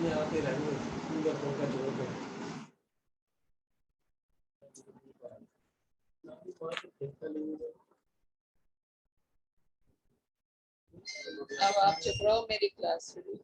अब आप चुप रहो, मेरी क्लास शुरू।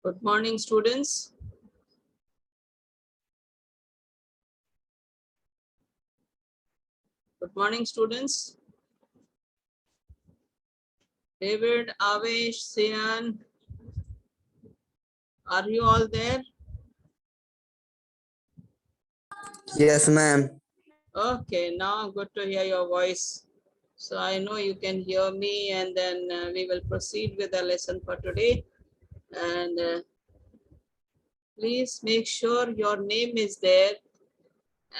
Good morning, students. Good morning, students. David, Avesh, Sian, are you all there? Yes, ma'am. Okay, now good to hear your voice. So I know you can hear me, and then we will proceed with the lesson for today. And please make sure your name is there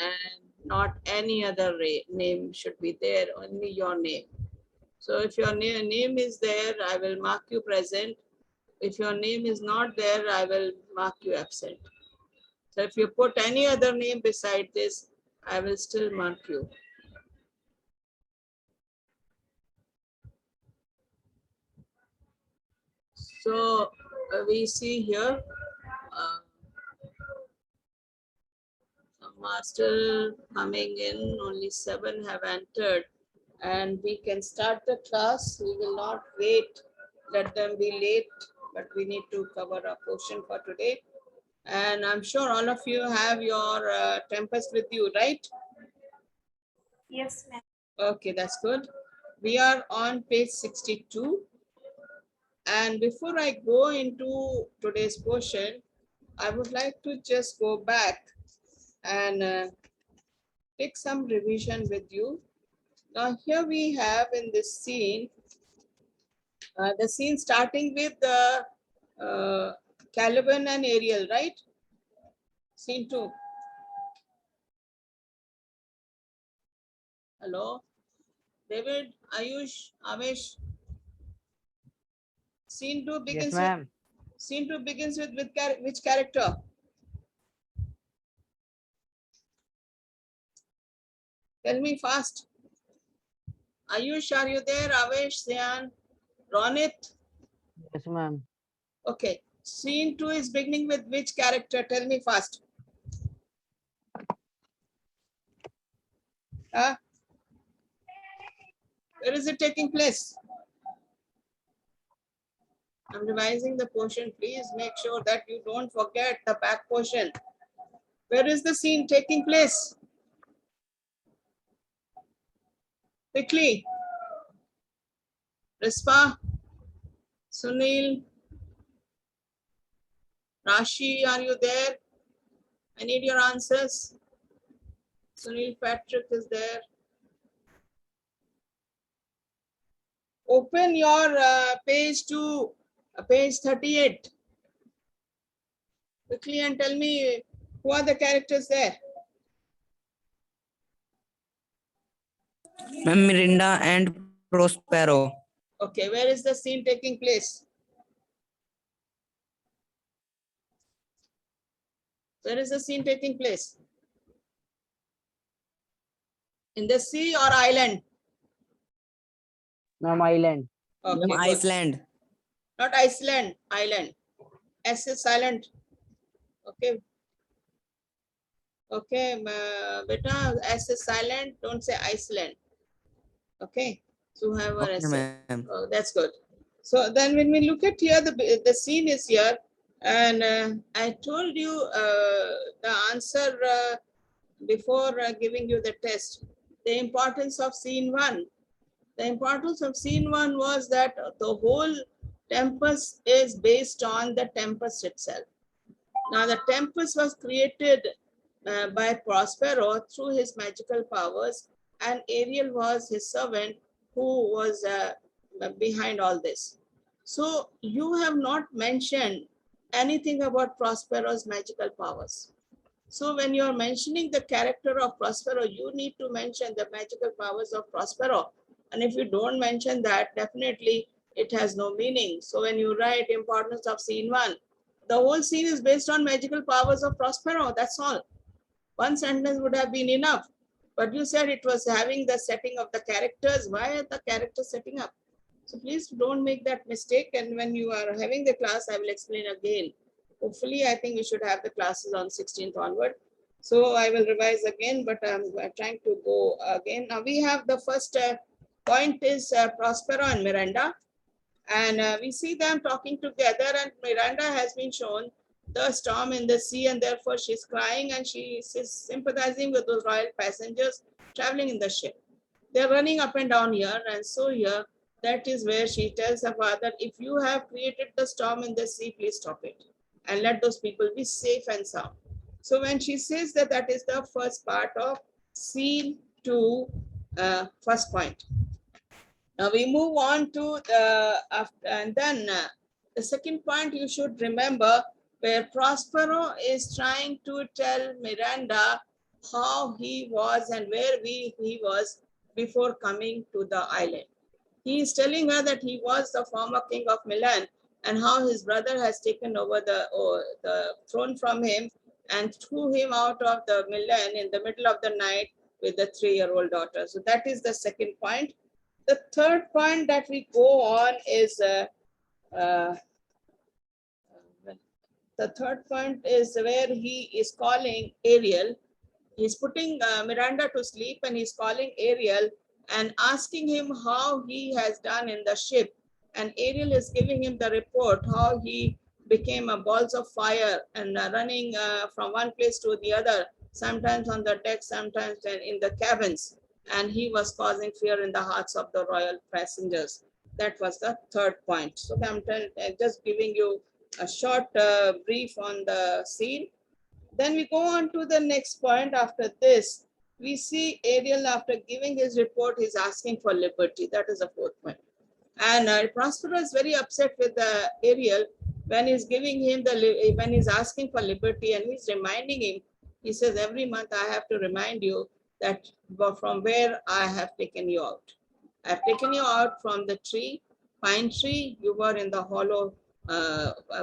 and not any other name should be there, only your name. So if your name is there, I will mark you present. If your name is not there, I will mark you absent. So if you put any other name beside this, I will still mark you. So we see here, some are still coming in, only 7 have entered, and we can start the class. We will not wait, let them be late, but we need to cover a portion for today. And I'm sure all of you have your Tempest with you, right? Yes, ma'am. Okay, that's good. We are on page 62. And before I go into today's portion, I would like to just go back and take some revision with you. Now here we have in this scene, the scene starting with the Caliban and Ariel, right? Scene 2. Hello, David, Ayush, Avesh. Scene 2 begins. Yes, ma'am. Scene 2 begins with which character? Tell me fast. Ayush, are you there? Avesh, Sian, Ronit? Yes, ma'am. Okay. Scene 2 is beginning with which character? Tell me fast. Where is it taking place? I'm revising the portion. Please make sure that you don't forget the back portion. Where is the scene taking place? Quickly. Rispa, Sunil, Rashi, are you there? I need your answers. Sunil Patrick is there. Open your page to page 38. Quickly and tell me who are the characters there. Ma'am, Mirinda and Prospero. Okay, where is the scene taking place? Where is the scene taking place? In the sea or island? Ma'am, Island. Okay, Ma'am, good. Iceland. Not Iceland, island. S is silent. Okay. Okay, beta, S is silent. Don't say Iceland. Okay. So whoever Okay, has said. ma'am. Oh, that's good. So then when we look at here, the scene is here. And I told you the answer before giving you the test. The importance of scene 1. The importance of scene 1 was that the whole Tempest is based on the Tempest itself. Now the Tempest was created by Prospero through his magical powers, and Ariel was his servant who was behind all this. So you have not mentioned anything about Prospero's magical powers. So when you are mentioning the character of Prospero, you need to mention the magical powers of Prospero. And if you don't mention that, definitely it has no meaning. So when you write importance of scene 1, the whole scene is based on magical powers of Prospero. That's all. One sentence would have been enough. But you said it was having the setting of the characters. Why are the characters setting up? So please don't make that mistake. And when you are having the class, I will explain again. Hopefully, I think we should have the classes on 16th onward. So I will revise again, but I'm trying to go again. Now we have the first point is Prospero and Miranda. And we see them talking together, and Miranda has been shown the storm in the sea, and therefore she's crying and she is sympathizing with those royal passengers traveling in the ship. They're running up and down here, and so here, that is where she tells her father, if you have created the storm in the sea, please stop it and let those people be safe and sound. So when she says that, that is the first part of scene 2, first point. Now we move on to the and then the second point you should remember, where Prospero is trying to tell Miranda how he was and where he was before coming to the island. He is telling her that he was the former king of Milan and how his brother has taken over the throne from him and threw him out of the Milan in the middle of the night with the 3-year-old daughter. So that is the second point. The third point that we go on is uh, the third point is where he is calling Ariel. He's putting Miranda to sleep and he's calling Ariel and asking him how he has done in the ship. And Ariel is giving him the report how he became a balls of fire and running from one place to the other, sometimes on the deck, sometimes in the cabins. And he was causing fear in the hearts of the royal passengers. That was the third point. So I'm just giving you a short brief on the scene. Then we go on to the next point. After this, we see Ariel, after giving his report, he's asking for liberty. That is the fourth point. And Prospero is very upset with Ariel when he's giving him when he's asking for liberty, and he's reminding him. He says, every month I have to remind you that from where I have taken you out. I've taken you out from the tree, pine tree. You were in the hollow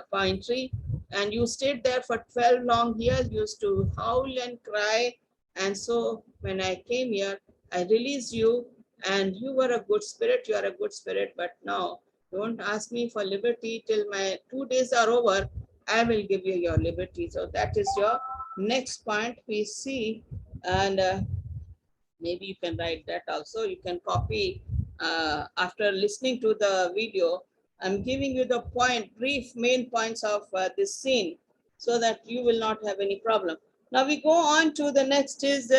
pine tree, and you stayed there for 12 long years, used to howl and cry. And so when I came here, I released you, and you were a good spirit. You are a good spirit, but now don't ask me for liberty till my 2 days are over. I will give you your liberty. So that is your next point we see. And maybe you can write that also. You can copy after listening to the video. I'm giving you the brief main points of this scene so that you will not have any problem. Now we go on to the next is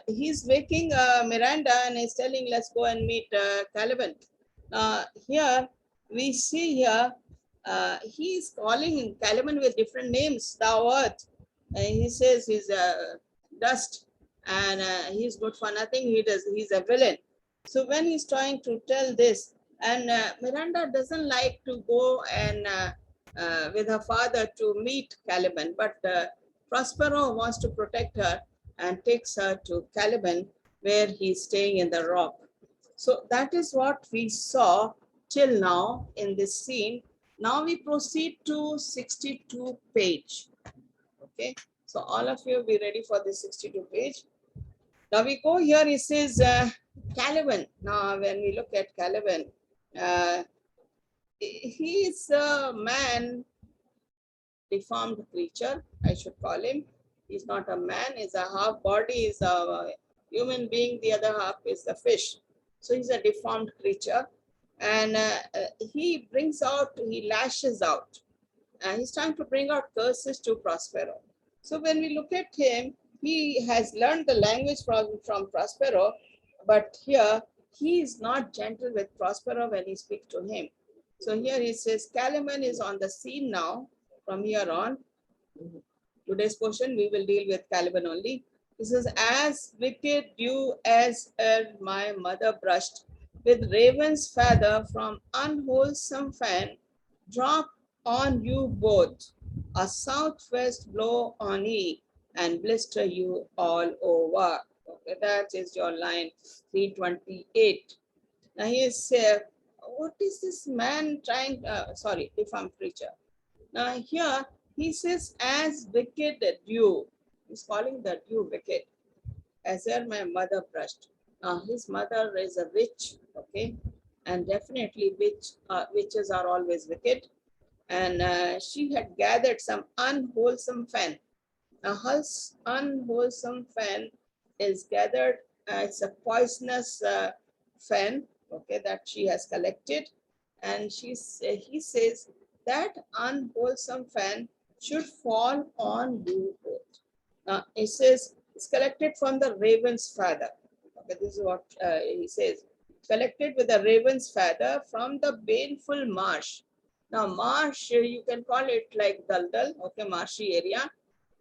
he's waking Miranda and he's telling, let's go and meet Caliban. Here we see here, he's calling Caliban with different names, thou earth. He says he's dust and he's good for nothing. He's a villain. So when he's trying to tell this, and Miranda doesn't like to go and with her father to meet Caliban, but Prospero wants to protect her and takes her to Caliban, where he's staying in the rock. So that is what we saw till now in this scene. Now we proceed to 62 page. Okay, so all of you be ready for the 62 page. Now we go here, it says Caliban. Now when we look at Caliban, he is a man, deformed creature, I should call him. He's not a man, he's a half body, is a human being, the other half is the fish. So he's a deformed creature. And he lashes out. And he's trying to bring out curses to Prospero. So when we look at him, he has learned the language from Prospero, but here he is not gentle with Prospero when he speaks to him. So here he says, Caliban is on the scene now. From here on, today's portion, we will deal with Caliban only. He says, as wicked you as my mother brushed, with raven's feather from unwholesome fan, drop on you both, a southwest blow on ye, and blister you all over. Okay, that is your line 328. Now he is what is this man trying? Sorry, if I'm preacher. Now here he says, as wicked dew. He's calling the dew wicked. As her my mother brushed. Now his mother is a witch, okay, and definitely witches are always wicked. And she had gathered some unwholesome fan. Now her unwholesome fan is gathered. It's a poisonous fan, okay, that she has collected, and he says that unwholesome fan should fall on you both. Now it says it's collected from the raven's feather. Okay, this is what he says. Collected with the raven's feather from the baneful marsh. Now marsh, you can call it like daldal, okay, marshy area,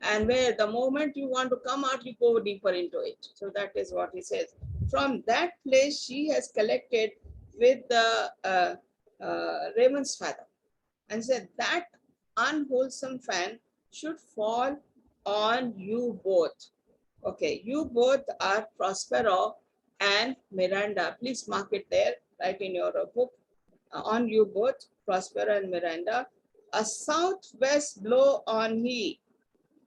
and where the moment you want to come out, you go deeper into it. So that is what he says. From that place, she has collected with the raven's feather, and said that unwholesome fan should fall on you both. Okay, you both are Prospero and Miranda. Please mark it there, right in your book. On you both, Prospero and Miranda. A southwest blow on he.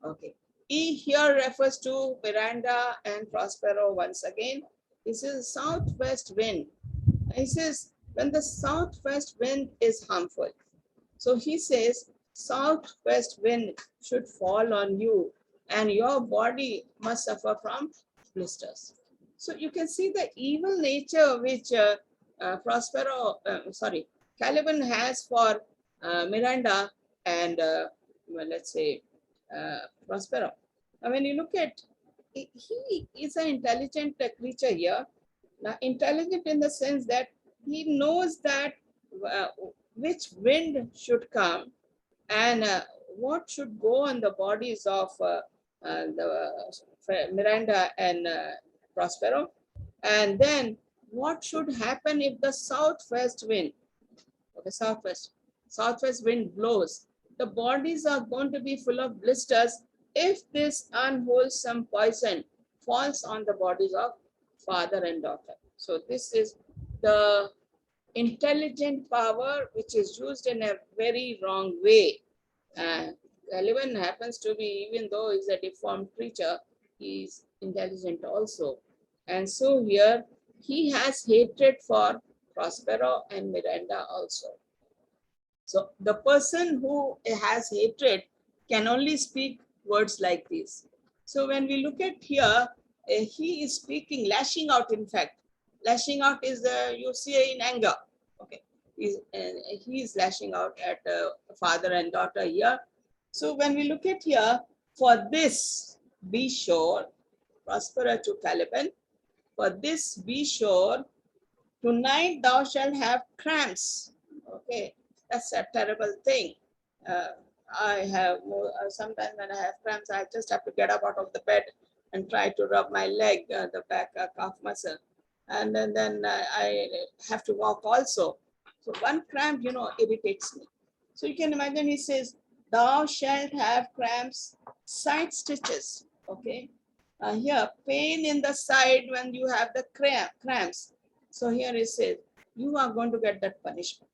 Okay. E here refers to Miranda and Prospero once again. This is southwest wind. He says when the southwest wind is harmful. So he says southwest wind should fall on you and your body must suffer from blisters. So you can see the evil nature which Caliban has for Miranda and well, let's say Prospero. Now, when you look at, he is an intelligent creature here. Now, intelligent in the sense that he knows that which wind should come and what should go on the bodies of Miranda and Prospero, and then what should happen if the southwest wind, okay, southwest wind blows. The bodies are going to be full of blisters if this unwholesome poison falls on the bodies of father and daughter. So this is the intelligent power which is used in a very wrong way. Caliban happens to be, even though he's a deformed creature, he's intelligent also. And so here he has hatred for Prospero and Miranda also. So the person who has hatred can only speak words like these. So when we look at here, he is speaking, lashing out. In fact, lashing out is you see in anger. Okay, he is lashing out at father and daughter here. So when we look at here, for this be sure, Prospero to Caliban, for this be sure, tonight thou shalt have cramps. Okay, that's a terrible thing. I have sometimes when I have cramps, I just have to get up out of the bed and try to rub my leg, the back calf muscle, and then I have to walk also. So one cramp, irritates me. So you can imagine he says, thou shalt have cramps, side stitches. Okay, here pain in the side when you have the cramps. So here he says, you are going to get that punishment.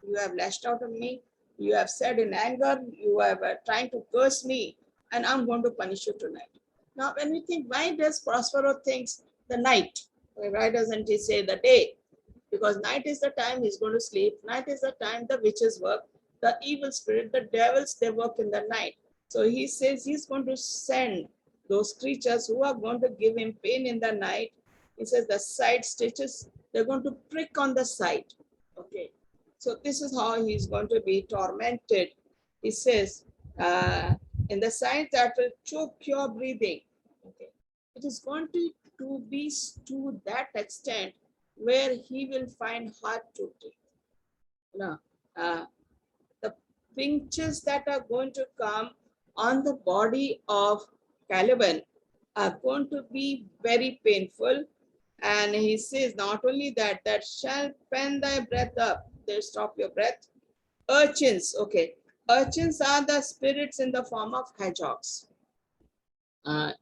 You have lashed out on me. You have said in anger, you are trying to curse me, and I'm going to punish you tonight. Now, when we think, why does Prospero thinks the night? Why doesn't he say the day? Because night is the time he's going to sleep. Night is the time the witches work. The evil spirit, the devils, they work in the night. So he says he's going to send those creatures who are going to give him pain in the night. He says the side stitches, they're going to prick on the side. Okay. So this is how he's going to be tormented. He says, in the side that will choke your breathing. Okay. It is going to be to that extent where he will find hard to take. Now, the pinches that are going to come on the body of Caliban are going to be very painful, And he says, not only that, that shall pen thy breath up. There, stop your breath. Urchins, okay. Urchins are the spirits in the form of hedgehogs.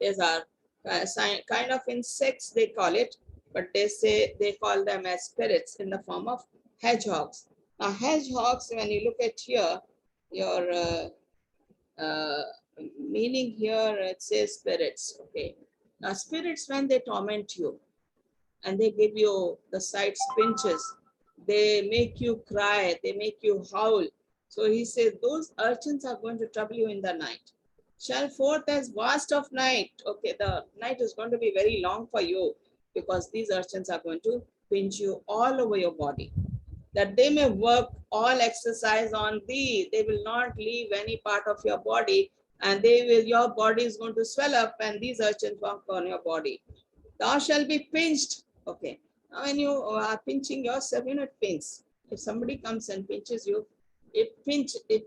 These are kind of insects, they call it, but they say they call them as spirits in the form of hedgehogs. Now, hedgehogs, when you look at here, your uh, meaning here, it says spirits, okay. Now, spirits, when they torment you and they give you the sides pinches, they make you cry, they make you howl. So he says, those urchins are going to trouble you in the night. Shall forth as vast of night. Okay, the night is going to be very long for you because these urchins are going to pinch you all over your body. That they may work all exercise on thee. They will not leave any part of your body, and your body is going to swell up, and these urchins work on your body. Thou shalt be pinched. Okay. Now, when you are pinching yourself, it pains. If somebody comes and pinches you, it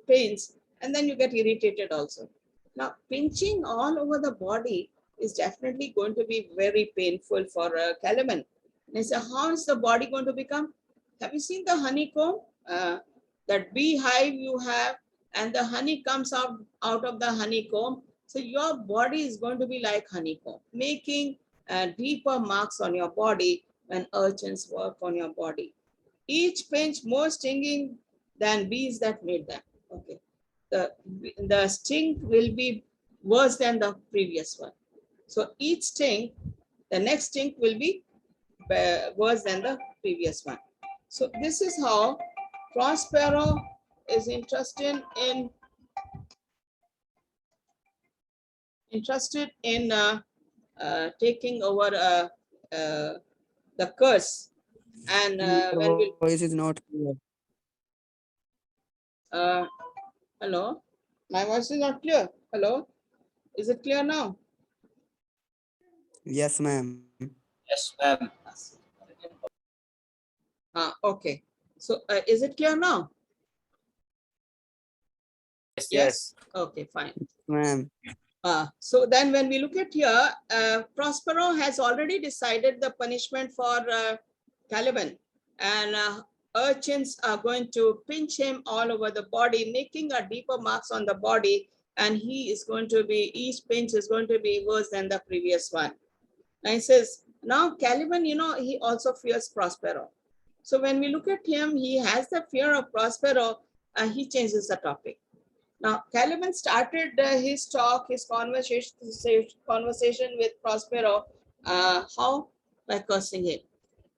pains, and then you get irritated also. Now, pinching all over the body is definitely going to be very painful for Caliban. And he said, how is the body going to become? Have you seen the honeycomb? That beehive you have, and the honey comes out of the honeycomb. So your body is going to be like honeycomb, making deeper marks on your body when urchins work on your body. Each pinch more stinging than bees that made them. Okay. The sting will be worse than the previous one. So each sting, the next sting will be worse than the previous one. So this is how Prospero is interested in taking over the curse. And when we Voice is not clear. hello, my voice is not clear. Hello, is it clear now? Yes, ma'am. Yes, ma'am. Okay. So is it clear now? Yes. Okay, fine. Ma'am. So then when we look at here, Prospero has already decided the punishment for Caliban, and urchins are going to pinch him all over the body, making a deeper marks on the body, and he is going to be, each pinch is going to be worse than the previous one. And he says, now Caliban, he also fears Prospero. So when we look at him, he has the fear of Prospero, and he changes the topic. Now, Caliban started his talk, his conversation with Prospero. How? By cursing him.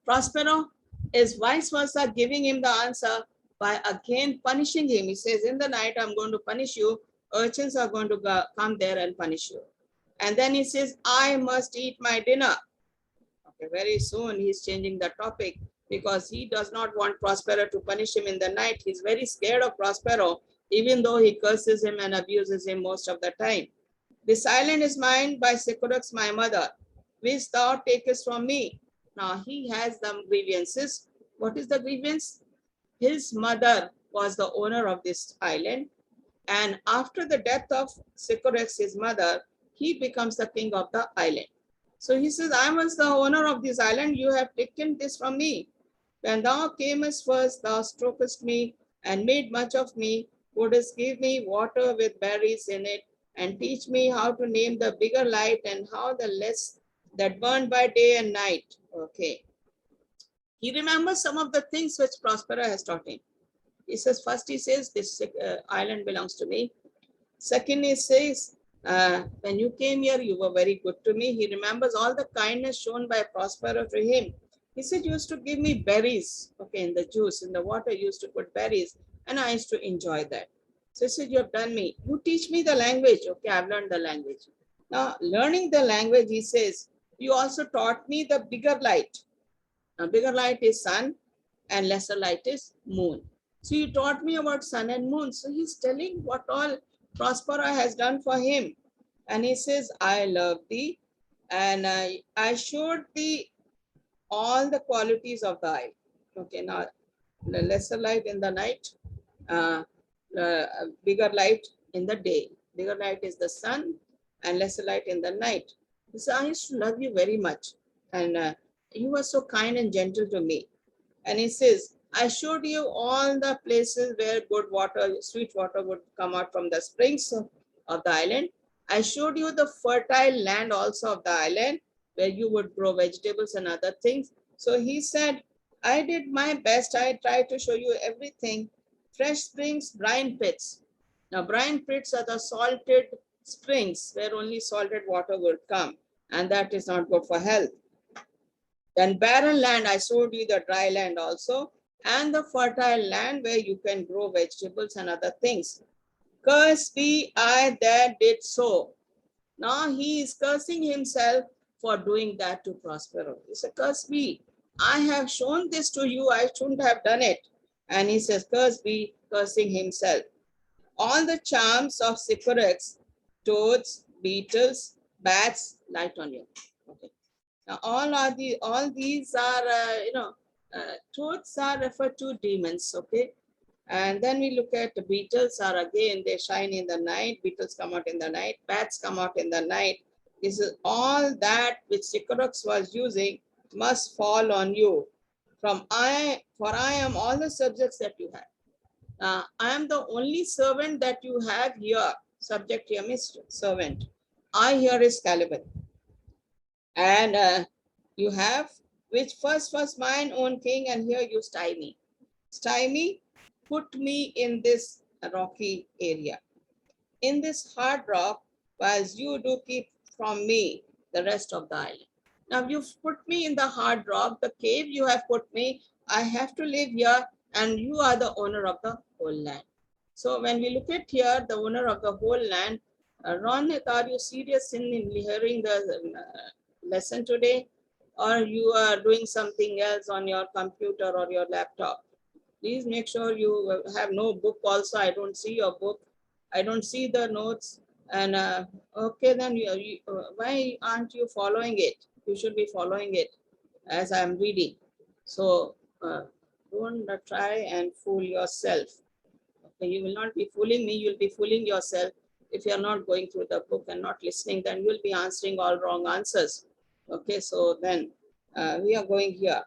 Prospero is vice versa, giving him the answer by again punishing him. He says, in the night, I'm going to punish you. Urchins are going to come there and punish you. And then he says, I must eat my dinner. Okay, very soon he's changing the topic because he does not want Prospero to punish him in the night. He's very scared of Prospero, even though he curses him and abuses him most of the time. This island is mine by Sycorax, my mother, which thou takest from me. Now he has the grievances. What is the grievance? His mother was the owner of this island, and after the death of Sycorax, his mother, he becomes the king of the island. So he says, I was the owner of this island, you have taken this from me. When thou camest first, thou strokest me and made much of me, wouldst give me water with berries in it, and teach me how to name the bigger light and how the less that burned by day and night. Okay. He remembers some of the things which Prospero has taught him. He says, first he says, this island belongs to me. Second, he says, when you came here, you were very good to me. He remembers all the kindness shown by Prospero to him. He said, you used to give me berries, okay, in the juice, in the water, you used to put berries, and I used to enjoy that. So he said, you have done me. You teach me the language. Okay, I've learned the language. Now, learning the language, he says, you also taught me the bigger light. Now, bigger light is sun, and lesser light is moon. So you taught me about sun and moon. So he's telling what all Prospero has done for him. And he says, I love thee, and I showed thee all the qualities of the eye. Okay, now the lesser light in the night, bigger light in the day. Bigger light is the sun and lesser light in the night. He says, I used to love you very much. And you were so kind and gentle to me. And he says, I showed you all the places where good water, sweet water would come out from the springs of the island. I showed you the fertile land also of the island where you would grow vegetables and other things. So he said, I did my best. I tried to show you everything. Fresh springs, brine pits. Now, brine pits are the salted springs where only salted water would come, and that is not good for health. Then barren land, I showed you the dry land also, and the fertile land where you can grow vegetables and other things. Cursed be I that did so. Now he is cursing himself for doing that to Prospero. He said, cursed be, I have shown this to you, I shouldn't have done it. And he says, cursed be, cursing himself. All the charms of Sycorax, toads, beetles, bats, light on you. Okay. Now, all these are, toads are referred to demons, okay? And then we look at the beetles are again, they shine in the night, beetles come out in the night, bats come out in the night. This is all that which Sycorax was using must fall on you. For I am all the subjects that you have. I am the only servant that you have here. Subject here means servant. I here is Caliban. And you have, which first was mine own king, and here you stymie. Stymie, put me in this rocky area, in this hard rock, whilst you do keep from me the rest of the island. Now you've put me in the hard rock, the cave you have put me, I have to live here, and you are the owner of the whole land. So when we look at here, the owner of the whole land, Ron, are you serious in hearing the lesson today, or you are doing something else on your computer or your laptop? Please make sure you have no book also. I don't see your book. I don't see the notes. And okay, then why aren't you following it? You should be following it as I'm reading. So don't try and fool yourself. Okay, you will not be fooling me. You'll be fooling yourself. If you're not going through the book and not listening, then you'll be answering all wrong answers. Okay, so then we are going here.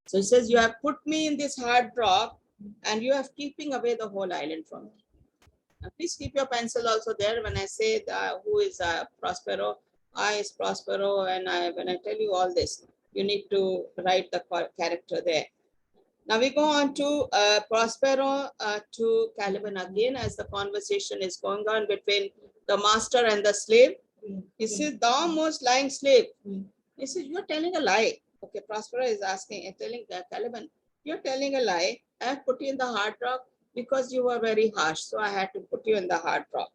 So it says, you have put me in this hard rock and you have keeping away the whole island from me. Now, please keep your pencil also there when I say who is Prospero. I is Prospero, and when I tell you all this, you need to write the character there. Now we go on to Prospero to Caliban again as the conversation is going on between the master and the slave. He says, thou most lying slave. He says, you're telling a lie. Okay, Prospero is asking and telling Caliban, you're telling a lie. I have put you in the hard rock because you were very harsh. So I had to put you in the hard rock.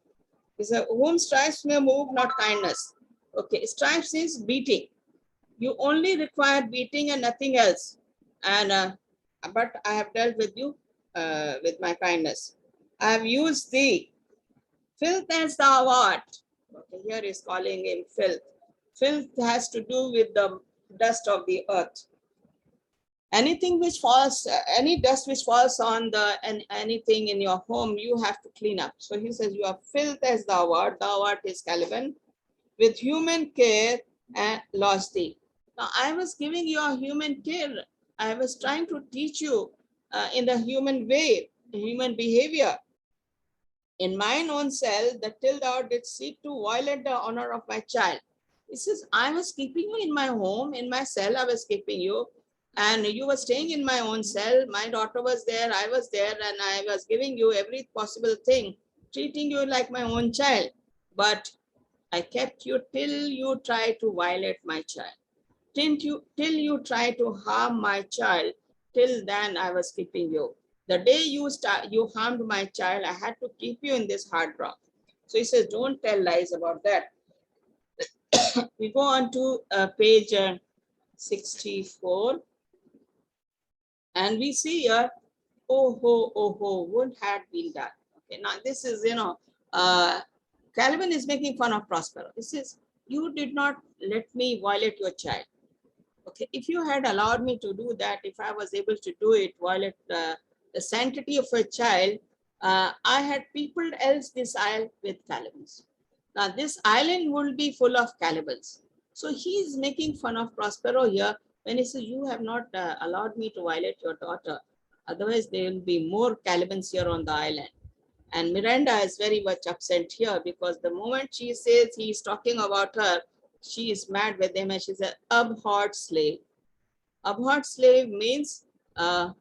He said, whom stripes may move, not kindness. Okay, stripes is beating. You only require beating and nothing else. And but I have dealt with you with my kindness. I have used thee. Filth as thou art. Okay, here is calling him filth. Filth has to do with the dust of the earth. Anything which falls, any dust which falls on anything in your home, you have to clean up. So he says, you are filth as thou art. Thou art is Caliban. With human care and lost thee. Now I was giving you a human care. I was trying to teach you in the human way, human behavior. In mine own self, that till thou didst seek to violate the honor of my child. He says, I was keeping you in my home, in my cell, I was keeping you. And you were staying in my own cell. My daughter was there, I was there, and I was giving you every possible thing, treating you like my own child. But I kept you till you tried to violate my child. Till you tried to harm my child, till then I was keeping you. The day you harmed my child, I had to keep you in this hard rock. So he says, don't tell lies about that. We go on to page 64. And we see here, oh, would had been done. Okay, now this is, Caliban is making fun of Prospero. He says, you did not let me violate your child. Okay, if you had allowed me to do that, if I was able to do it, violate the sanctity of a child, I had peopled else this isle with Calibans. Now this island will be full of Calibans. So he is making fun of Prospero here when he says, you have not allowed me to violate your daughter. Otherwise, there will be more Calibans here on the island. And Miranda is very much upset here because the moment she says he's talking about her, she is mad with him and she's an abhorred slave. Abhorred slave means a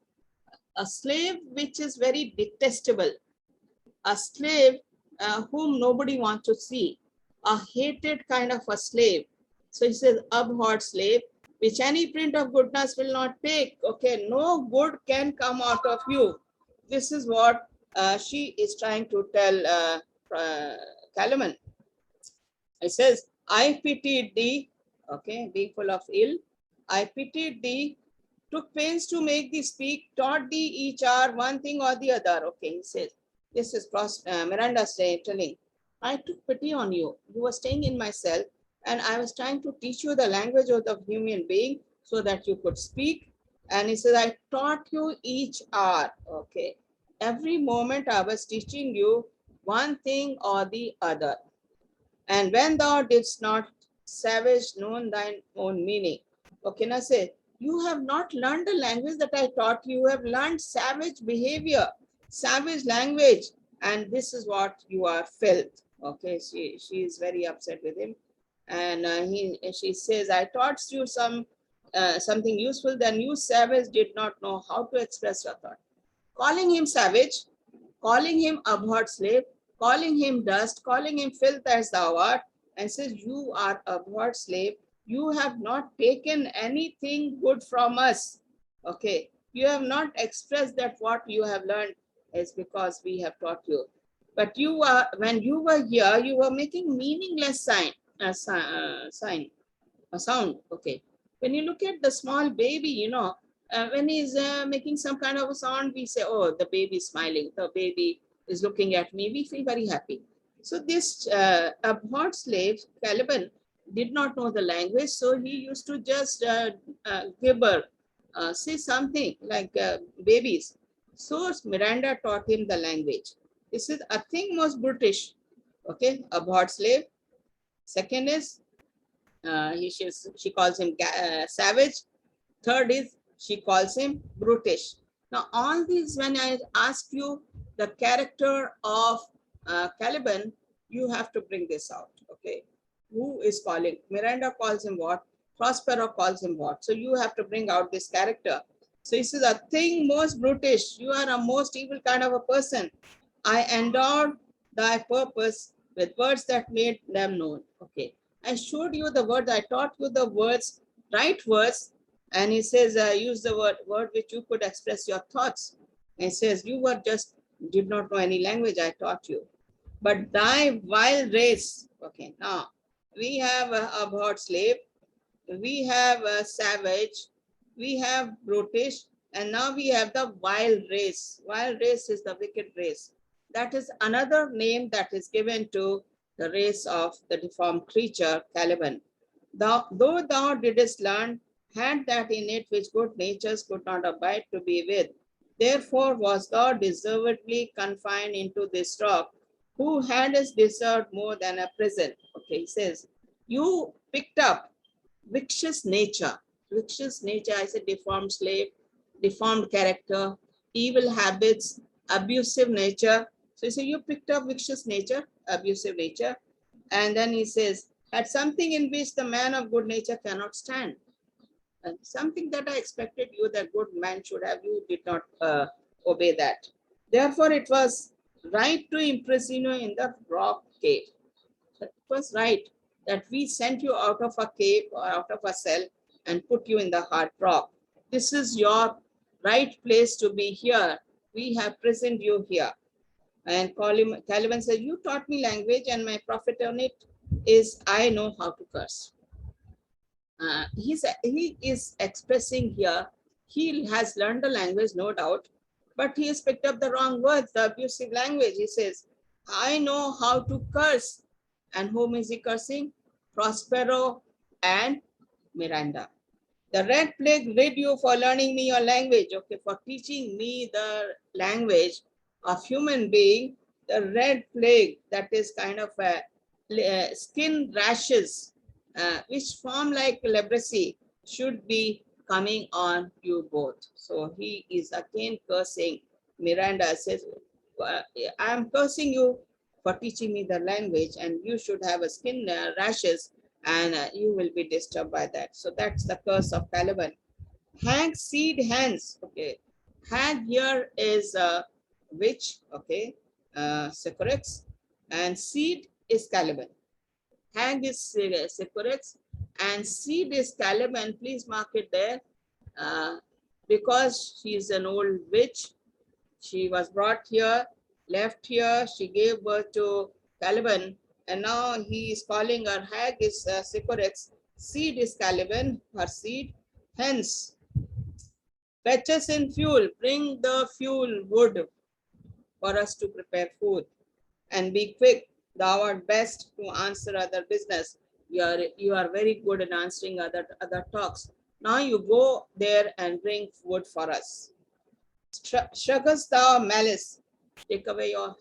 slave which is very detestable, a slave whom nobody wants to see, a hated kind of a slave. So he says, abhorred slave, which any print of goodness will not take. Okay, no good can come out of you. This is what she is trying to tell Caliban. It says, I pitied thee, okay, being full of ill. I pitied thee, took pains to make thee speak, taught thee each hour one thing or the other. Okay, he says, this is Miranda telling, I took pity on you. You were staying in my cell, and I was trying to teach you the language of the human being so that you could speak. And he says, I taught you each hour. Okay, every moment I was teaching you one thing or the other. And when thou didst not, savage, known thine own meaning. Okay, now say, you have not learned the language that I taught you. You have learned savage behavior, savage language, and this is what you are filth. Okay, she is very upset with him, and she says, I taught you something useful. Then you savage did not know how to express your thought. Calling him savage, calling him abhorred slave, calling him dust, calling him filth as thou art, and says, you are abhorred slave. You have not taken anything good from us. Okay. You have not expressed that what you have learned is because we have taught you. But you are, when you were here, you were making meaningless sound. Okay. When you look at the small baby, when he's making some kind of a sound, we say, oh, the baby is smiling, the baby is looking at me, we feel very happy. So this abhorred slave, Caliban, did not know the language, so he used to just gibber, say something like babies. So Miranda taught him the language. This is a thing most brutish, okay, abhorred slave. Second is, she calls him savage. Third is, she calls him brutish. Now, all these, when I ask you the character of Caliban, you have to bring this out. Okay, who is calling? Miranda calls him what? Prospero calls him what? So you have to bring out this character. So he says, a thing most brutish. You are a most evil kind of a person. I endowed thy purpose with words that made them known. Okay, I showed you the words. I taught you the words, right words. And he says, use the word which you could express your thoughts. And he says, you were just, did not know any language, I taught you. But thy vile race, okay, now we have a abhorred slave, we have a savage, we have brutish, and now we have the vile race. Vile race is the wicked race. That is another name that is given to the race of the deformed creature, Caliban. Though thou didst learn, had that in it which good natures could not abide to be with. Therefore was thou deservedly confined into this rock, who hadst deserved more than a prison. Okay, he says, you picked up vicious nature. Vicious nature, I said deformed slave, deformed character, evil habits, abusive nature. So he said, you picked up vicious nature, abusive nature. And then he says, at something in which the man of good nature cannot stand. And something that I expected you, that good man should have, you did not obey that. Therefore, it was right to imprison you in the rock cave. It was right that we sent you out of a cave or out of a cell and put you in the hard rock. This is your right place to be here. We have prisoned you here. And Caliban says, you taught me language, and my profit on it is I know how to curse. He is expressing here, he has learned the language, no doubt, but he has picked up the wrong words, the abusive language. He says, I know how to curse. And whom is he cursing? Prospero and Miranda. The red plague rid you for learning me your language, okay, for teaching me the language of human being. The red plague, that is kind of a skin rashes, which form like leprosy should be coming on you both. So he is again cursing. Miranda says, I am cursing you for teaching me the language, and you should have a skin rashes, and you will be disturbed by that. So that's the curse of Caliban. Hag seed hands. Okay. Hag here is witch. Okay. Sycorax. And seed is Caliban. Hag is Sycorax and seed is Caliban. Please mark it there. Because she is an old witch. She was brought here, left here. She gave birth to Caliban. And now he is calling her Hag is Sycorax. Seed is Caliban, her seed. Hence, fetch us in fuel, bring the fuel wood for us to prepare food, and be quick. Thou art best to answer other business. You are very good in answering other talks. Now you go there and bring wood for us. Shuggest thou malice, take away your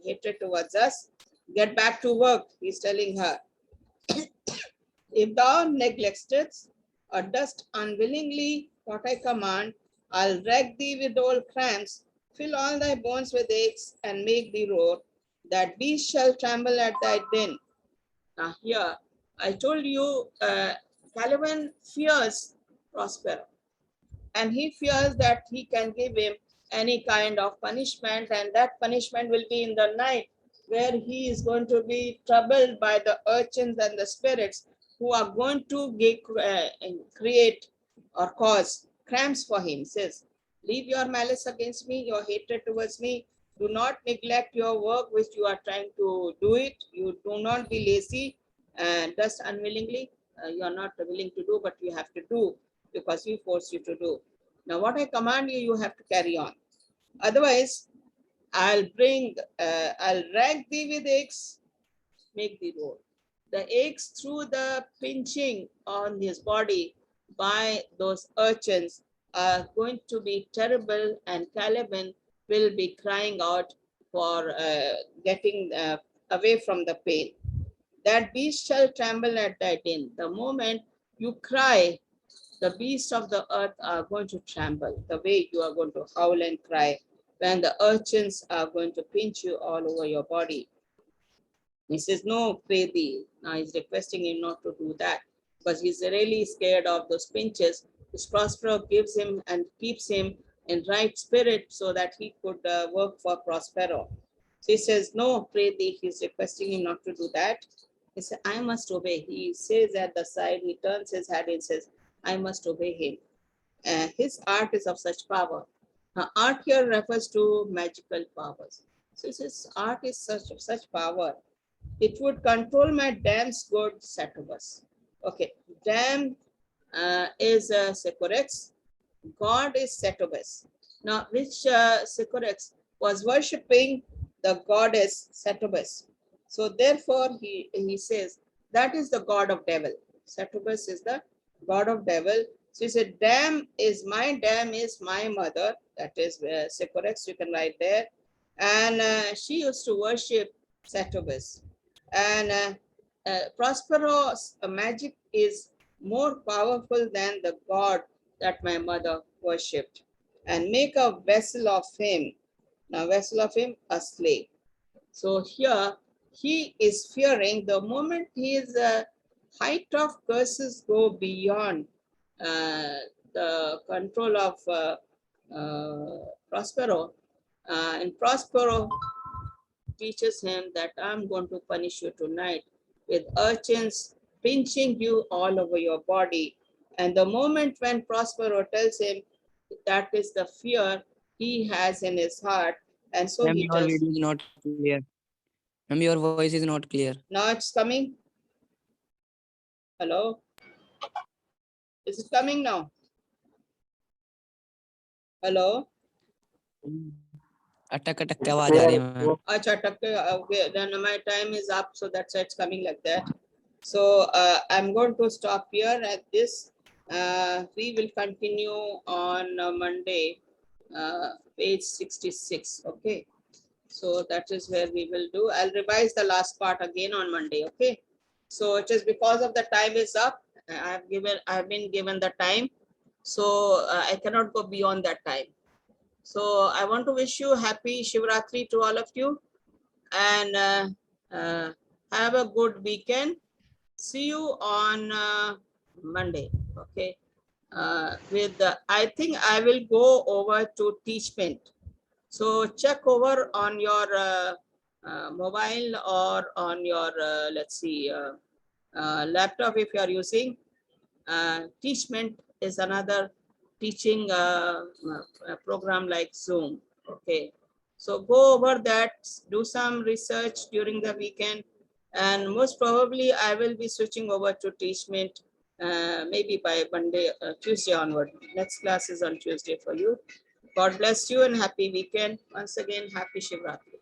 hatred towards us. Get back to work, he's telling her. If thou neglectest or dost unwillingly what I command, I'll wreck thee with old cramps, fill all thy bones with aches, and make thee roar. That beast shall tremble at thy din. Now here, I told you, Caliban fears Prospero, and he fears that he can give him any kind of punishment, and that punishment will be in the night, where he is going to be troubled by the urchins and the spirits who are going to create or cause cramps for him. Says, leave your malice against me, your hatred towards me. Do not neglect your work which you are trying to do it. You do not be lazy and just unwillingly. You are not willing to do, but you have to do because we force you to do. Now, what I command you, you have to carry on. Otherwise, I'll rag thee with aches, make thee roar. The aches through the pinching on his body by those urchins are going to be terrible, and Caliban will be crying out for getting away from the pain. That beast shall tremble at thy din. The moment you cry, the beasts of the earth are going to tremble, the way you are going to howl and cry when the urchins are going to pinch you all over your body. He says, no, pray thee. Now he's requesting him not to do that because he's really scared of those pinches, which Prospero gives him and keeps him in right spirit so that he could work for Prospero. So he says, no, pray thee. He's requesting him not to do that. He said, I must obey. He says at the side, he turns his head and says, I must obey him. His art is of such power. Now, art here refers to magical powers. So his art is such power. It would control my dam's good Saturus. Okay, dam is Sycorax. God is Setobus. Now, which Sycorax was worshipping the goddess Setobus. So therefore, he says that is the god of devil. Setobus is the god of devil. So he said, dam is my mother. That is Sycorax, you can write there. And she used to worship Setobus. And Prospero's magic is more powerful than the god that my mother worshipped. And make a vessel of him. Now, vessel of him, a slave. So here, he is fearing the moment his height of curses go beyond the control of Prospero. And Prospero teaches him that I'm going to punish you tonight with urchins pinching you all over your body. And the moment when Prospero tells him that is the fear he has in his heart, and so Ma'am, he your tells. video is not clear. Ma'am, your voice is not clear. Now it's coming. Hello? Is it coming now? Hello? अटक अटक के आवाज आ रही है ma'am. Acha, okay, then my time is up, so that's why it's coming like that. So I'm going to stop here at this. We will continue on Monday, page 66. Okay. So that is where we will do. I'll revise the last part again on Monday. Okay. So it is because of the time is up. I've been given the time. So I cannot go beyond that time. So I want to wish you happy Shivratri to all of you, and have a good weekend. See you on Monday. Okay. I think I will go over to Teachment. So check over on your mobile or on your let's see laptop if you are using. Teachment is another teaching program like Zoom. Okay, so go over that, do some research during the weekend, and most probably I will be switching over to Teachment maybe by Monday, Tuesday onward. Next class is on Tuesday for you. God bless you and happy weekend. Once again, happy Shivratri.